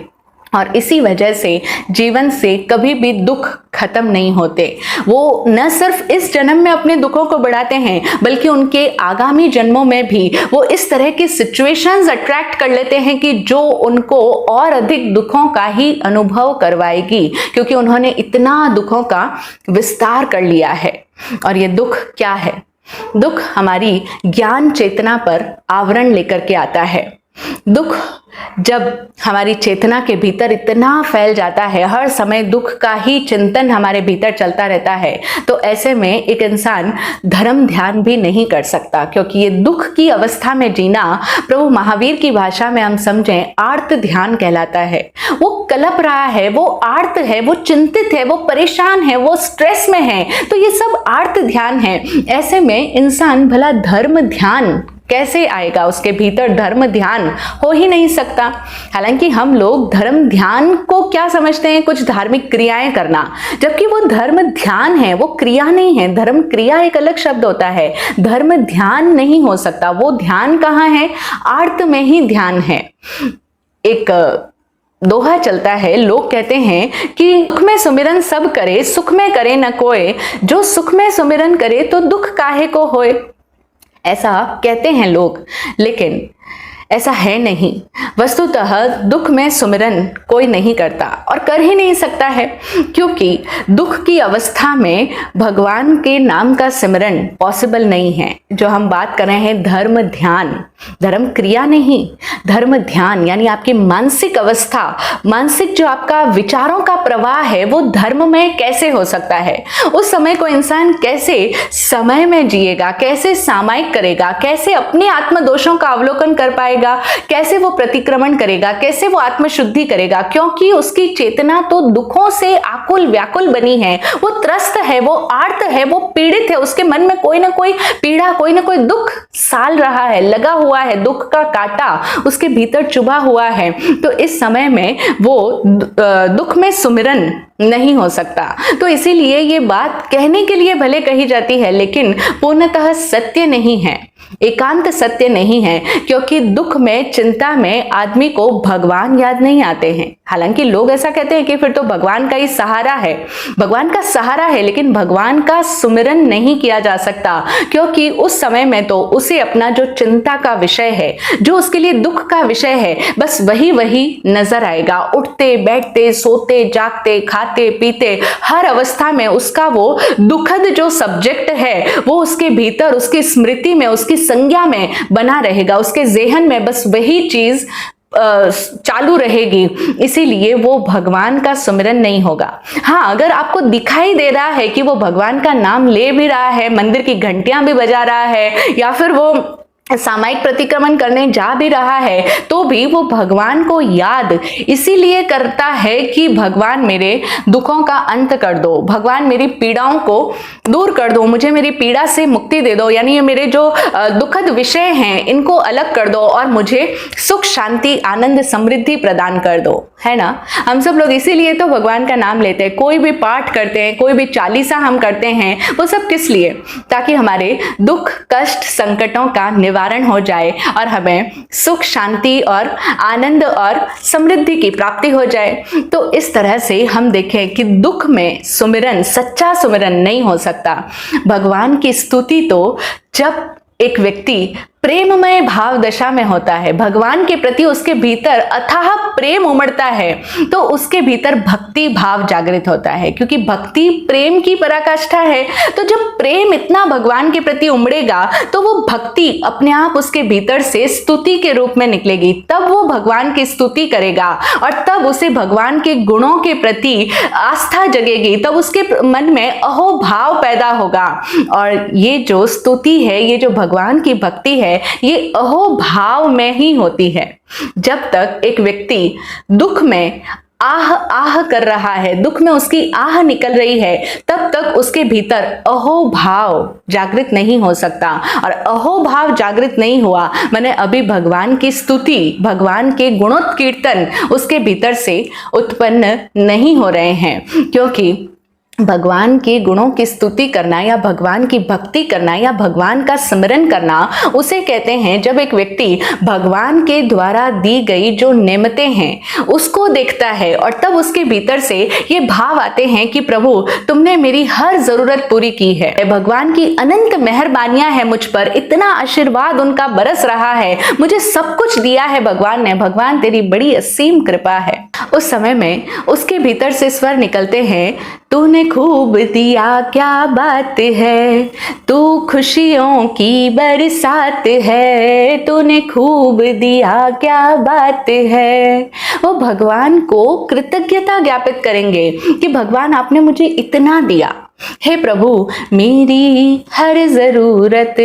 और इसी वजह से जीवन से कभी भी दुख खत्म नहीं होते। वो न सिर्फ इस जन्म में अपने दुखों को बढ़ाते हैं, बल्कि उनके आगामी जन्मों में भी वो इस तरह की सिचुएशंस अट्रैक्ट कर लेते हैं कि जो उनको और अधिक दुखों का ही अनुभव करवाएगी, क्योंकि उन्होंने इतना दुखों का विस्तार कर लिया है। और ये दुख क्या है? दुख हमारी ज्ञान चेतना पर आवरण लेकर के आता है। दुख जब हमारी चेतना के भीतर इतना फैल जाता है, हर समय दुख का ही चिंतन हमारे भीतर चलता रहता है, तो ऐसे में एक इंसान धर्म ध्यान भी नहीं कर सकता, क्योंकि ये दुख की अवस्था में जीना प्रभु महावीर की भाषा में हम समझें आर्त ध्यान कहलाता है। वो कलप रहा है, वो आर्त है, वो चिंतित है, वो परेशान है, वो स्ट्रेस में है, तो ये सब आर्त ध्यान है। ऐसे में इंसान भला धर्म ध्यान कैसे आएगा? उसके भीतर धर्म ध्यान हो ही नहीं सकता। हालांकि हम लोग धर्म ध्यान को क्या समझते हैं? कुछ धार्मिक क्रियाएं करना, जबकि वो धर्म ध्यान है, वो क्रिया नहीं है। धर्म क्रिया एक अलग शब्द होता है, धर्म ध्यान नहीं हो सकता। वो ध्यान कहाँ है? आर्त में ही ध्यान है। एक दोहा चलता है, लोग कहते हैं कि दुख में सुमिरन सब करे, सुख में करे न कोय, जो सुख में सुमिरन करे तो दुख काहे को होए। ऐसा कहते हैं लोग, लेकिन ऐसा है नहीं। वस्तुतः दुख में सुमिरन कोई नहीं करता और कर ही नहीं सकता है, क्योंकि दुख की अवस्था में भगवान के नाम का सिमरन पॉसिबल नहीं है। जो हम बात कर रहे हैं धर्म ध्यान, धर्म क्रिया नहीं, धर्म ध्यान, यानी आपकी मानसिक अवस्था, मानसिक जो आपका विचारों का प्रवाह है वो धर्म में कैसे हो सकता है? उस समय को इंसान कैसे समय में जिएगा, कैसे सामायिक करेगा, कैसे अपने आत्मदोषों का अवलोकन कर पाएगा, कैसे वो प्रतिक्रमण करेगा, कैसे वो आत्मशुद्धि करेगा? क्योंकि उसकी चेतना तो दुखों से आकुल व्याकुल बनी है, वो त्रस्त है, वो आर्त है, वो पीड़ित है। उसके मन में कोई ना कोई पीड़ा, कोई ना कोई दुख साल रहा है, लगा हुआ है, दुख का कांटा उसके भीतर चुभा हुआ है। तो इस समय में वो दुख में सुमिरन नहीं हो सकता। तो इसीलिए ये बात कहने के लिए भले कही जाती है, लेकिन पूर्णतः सत्य नहीं है, एकांत सत्य नहीं है, क्योंकि दुख में, चिंता में आदमी को भगवान याद नहीं आते हैं। हालांकि लोग ऐसा कहते हैं कि फिर तो भगवान का ही सहारा है, भगवान का सहारा है, लेकिन भगवान का सुमिरन नहीं किया जा सकता, क्योंकि उस समय में तो उसे अपना जो चिंता का विषय है, जो उसके लिए दुख का विषय है, बस वही वही नजर आएगा। उठते बैठते, सोते जागते, खाते पीते, हर अवस्था में उसका वो दुखद जो सब्जेक्ट है वो उसके भीतर, उसकी स्मृति में, उसकी संज्ञा में बना रहेगा। उसके ज़हन में बस वही चीज चालू रहेगी। इसीलिए वो भगवान का सुमिरन नहीं होगा। हाँ, अगर आपको दिखाई दे रहा है कि वो भगवान का नाम ले भी रहा है, मंदिर की घंटियां भी बजा रहा है, या फिर वो सामायिक प्रतिक्रमण करने जा भी रहा है, तो भी वो भगवान को याद इसीलिए करता है कि भगवान मेरे दुखों का अंत कर दो, भगवान मेरी पीड़ाओं को दूर कर दो, मुझे मेरी पीड़ा से मुक्ति दे दो, यानी ये मेरे जो दुखद विषय हैं इनको अलग कर दो और मुझे सुख शांति आनंद समृद्धि प्रदान कर दो, है ना। हम सब लोग इसीलिए तो भगवान का नाम लेते हैं, कोई भी पाठ करते हैं, कोई भी चालीसा हम करते हैं, वो सब किस लिए? ताकि हमारे दुख कष्ट संकटों का निवारण हो जाए और हमें सुख शांति और आनंद और समृद्धि की प्राप्ति हो जाए। तो इस तरह से हम देखें कि दुख में सुमिरन, सच्चा सुमिरन नहीं हो सकता। भगवान की स्तुति तो जब एक व्यक्ति प्रेममय भाव दशा में होता है, भगवान के प्रति उसके भीतर अथाह प्रेम उमड़ता है, तो उसके भीतर भक्ति भाव जागृत होता है, क्योंकि भक्ति प्रेम की पराकाष्ठा है। तो जब प्रेम इतना भगवान के प्रति उमड़ेगा तो वो भक्ति अपने आप उसके भीतर से स्तुति के रूप में निकलेगी, तब वो भगवान की स्तुति करेगा और तब उसे भगवान के गुणों के प्रति आस्था जगेगी, तब उसके मन में अहोभाव पैदा होगा। और ये जो स्तुति है, ये जो भगवान की भक्ति है, ये अहोभाव में ही होती है। जब तक एक व्यक्ति दुख में आह आह कर रहा है, दुख में उसकी आह निकल रही है, तब तक उसके भीतर अहोभाव जागृत नहीं हो सकता। और अहोभाव जागृत नहीं हुआ माने अभी भगवान की स्तुति, भगवान के गुणोत्कीर्तन उसके भीतर से उत्पन्न नहीं हो रहे हैं। क्योंकि भगवान के गुणों की स्तुति करना या भगवान की भक्ति करना या भगवान का स्मरण करना, उसे कहते हैं जब एक व्यक्ति भगवान के द्वारा दी गई जो नेमतें हैं उसको देखता है और तब उसके भीतर से ये भाव आते हैं कि प्रभु तुमने मेरी हर जरूरत पूरी की है, भगवान की अनंत मेहरबानियां हैं मुझ पर, इतना आशीर्वाद उनका बरस रहा है, मुझे सब कुछ दिया है भगवान ने, भगवान तेरी बड़ी असीम कृपा है। उस समय में उसके भीतर से स्वर निकलते हैं, तूने खूब दिया क्या बात है, तू खुशियों की बरसात है, तूने खूब दिया क्या बात है। वो भगवान को कृतज्ञता ज्ञापित करेंगे कि भगवान आपने मुझे इतना दिया, हे प्रभु मेरी हर जरूरत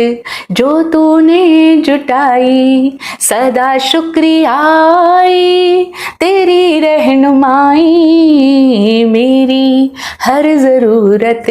जो तूने जुटाई, सदा शुक्रियाई तेरी रहनुमाई, मेरी हर जरूरत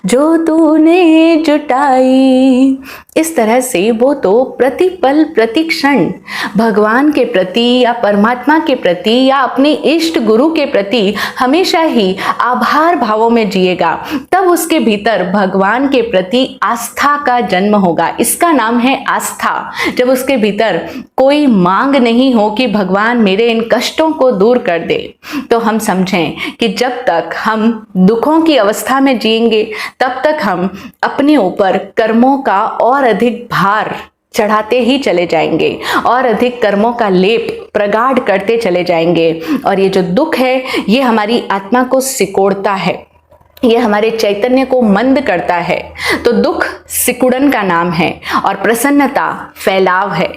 जो तूने जुटाई, इस तरह से वो तो प्रति पल प्रति क्षण भगवान के प्रति या परमात्मा के प्रति या अपने इष्ट गुरु के प्रति हमेशा ही आभार भावों में जिएगा। तब उसके भीतर भगवान के प्रति आस्था का जन्म होगा। इसका नाम है आस्था। जब उसके भीतर कोई मांग नहीं हो कि भगवान मेरे इन कष्टों को दूर कर दे, तो हम समझें कि जब तक हम दुखों की अवस्था में जिएंगे तब तक हम अपने ऊपर कर्मों का और अधिक भार चढ़ाते ही चले जाएंगे और अधिक कर्मों का लेप प्रगाढ़ करते चले जाएंगे। और ये जो दुख है ये हमारी आत्मा को सिकोड़ता है, ये हमारे चैतन्य को मंद करता है। तो दुख सिकुड़न का नाम है और प्रसन्नता फैलाव है।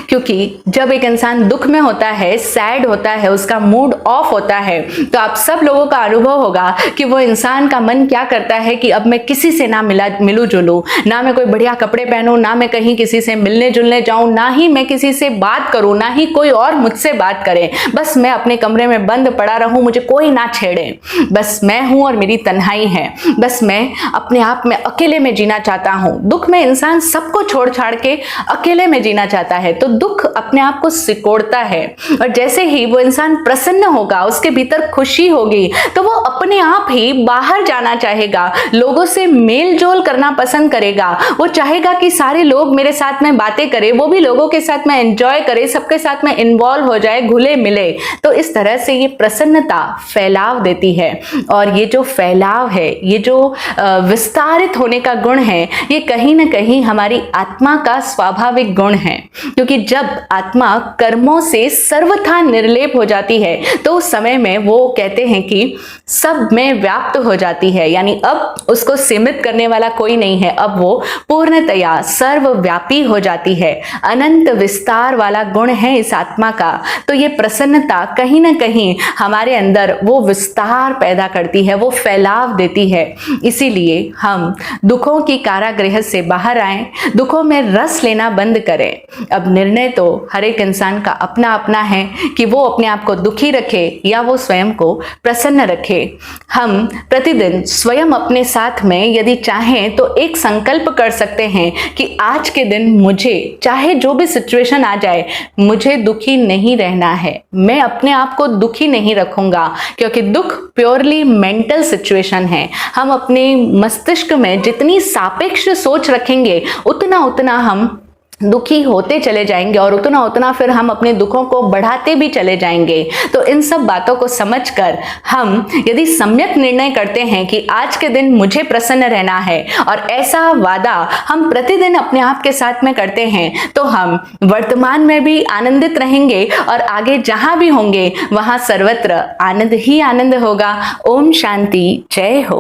क्योंकि जब एक इंसान दुख में होता है, सैड होता है, उसका मूड ऑफ होता है, तो आप सब लोगों का अनुभव होगा कि वो इंसान का मन क्या करता है कि अब मैं किसी से ना मिलूं जुलूं, ना मैं कोई बढ़िया कपड़े पहनूं, ना मैं कहीं किसी से मिलने जुलने जाऊं, ना ही मैं किसी से बात करूं, ना ही कोई और मुझसे बात करे। बस मैं अपने कमरे में बंद पड़ा रहूं, मुझे कोई ना छेड़े, बस मैं हूं और मेरी तन्हाई है, बस मैं अपने आप में अकेले में जीना चाहता हूं। दुख में इंसान सबको छोड़ छाड़ के अकेले में जीना चाहता है। तो दुख अपने आप को सिकोड़ता है और जैसे ही वो इंसान प्रसन्न होगा, उसके भीतर खुशी होगी, तो वो अपने आप ही बाहर जाना चाहेगा, लोगों से मेल जोल करना पसंद करेगा। वो चाहेगा कि सारे लोग मेरे साथ में बातें करें, वो भी लोगों के साथ में एंजॉय करे, सबके साथ में इन्वॉल्व हो जाए, घुले मिले। तो इस तरह से ये प्रसन्नता फैलाव देती है। और ये जो फैलाव है, ये जो विस्तारित होने का गुण है, ये कहीं ना कहीं हमारी आत्मा का स्वाभाविक गुण है। क्योंकि जब आत्मा कर्मों से सर्वथा निर्लेप हो जाती है तो उस समय में वो कहते हैं कि सब में व्याप्त हो जाती है, यानी अब उसको सीमित करने वाला कोई नहीं है, अब वो पूर्णतया सर्वव्यापी हो जाती है। अनंत विस्तार वाला गुण है इस आत्मा का। तो ये प्रसन्नता कहीं ना कहीं हमारे अंदर वो विस्तार पैदा करती है, वो फैलाव देती है। इसीलिए हम दुखों की कारागृह से बाहर आएं, दुखों में रस लेना बंद करें। अब निर्णय तो हर एक इंसान का अपना अपना है कि वो अपने आप को दुखी रखे या वो स्वयं को प्रसन्न रखे। हम प्रतिदिन स्वयं अपने साथ में यदि चाहें तो एक संकल्प कर सकते हैं कि आज के दिन मुझे चाहे जो भी सिचुएशन आ जाए, मुझे दुखी नहीं रहना है, मैं अपने आप को दुखी नहीं रखूंगा। क्योंकि दुख प्योरली मेंटल सिचुएशन है। हम अपने मस्तिष्क में जितनी सापेक्ष सोच रखेंगे उतना हम दुखी होते चले जाएंगे और उतना फिर हम अपने दुखों को बढ़ाते भी चले जाएंगे। तो इन सब बातों को समझकर हम यदि सम्यक निर्णय करते हैं कि आज के दिन मुझे प्रसन्न रहना है और ऐसा वादा हम प्रतिदिन अपने आप के साथ में करते हैं, तो हम वर्तमान में भी आनंदित रहेंगे और आगे जहां भी होंगे वहां सर्वत्र आनंद ही आनंद होगा। ओम शांति, जय हो।